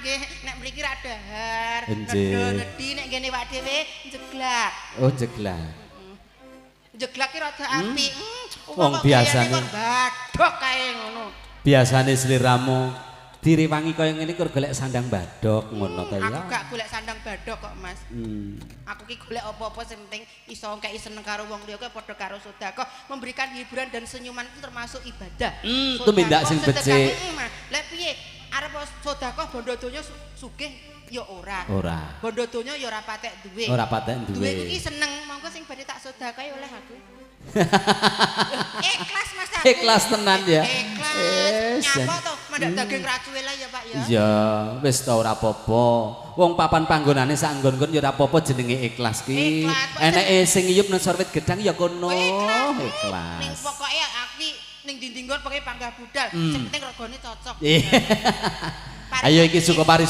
nggih nek mriki ra dahar. Nggih. Nedhi nek ngene wak dhewe jeglak. Oh, jeglak. Jeglak ki rada apik. Wong biasane kok badhok kae ngono. Biasane sliramu direwangi kaya ngene kur golek sandang badhok ngono ta ya. Aku gak golek sandang badhok kok, Mas. Aku ki golek apa-apa sing penting iso kei seneng karo wong liya kuwi padha karo sedekah, memberikan hiburan dan senyuman itu termasuk ibadah. Tumindak sing becik. Lek piye arep sedekah bondo donya sugih ya ora. Ora. Bondo donya ya ora patek duwe. Ora patek duwe. Duwe iki seneng, monggo sing badhe tak sedekahi oleh aku. Ikhlas Mas. Ikhlas tenan ya. Ikhlas. Nyapa to, mandak daging racuwe lah ya Pak ya. Iya, wis ta ora apa-apa. Wong papan panggonane sak nggon-nggon ya ora apa-apa jenenge ikhlas ki. Eneke sing ngiyup nang sorwet gedang ya kono. Ikhlas. Ning pokoke aku ning dinding nggon pokoke panggah budal. Sing penting regane cocok. Ayo iki suka pari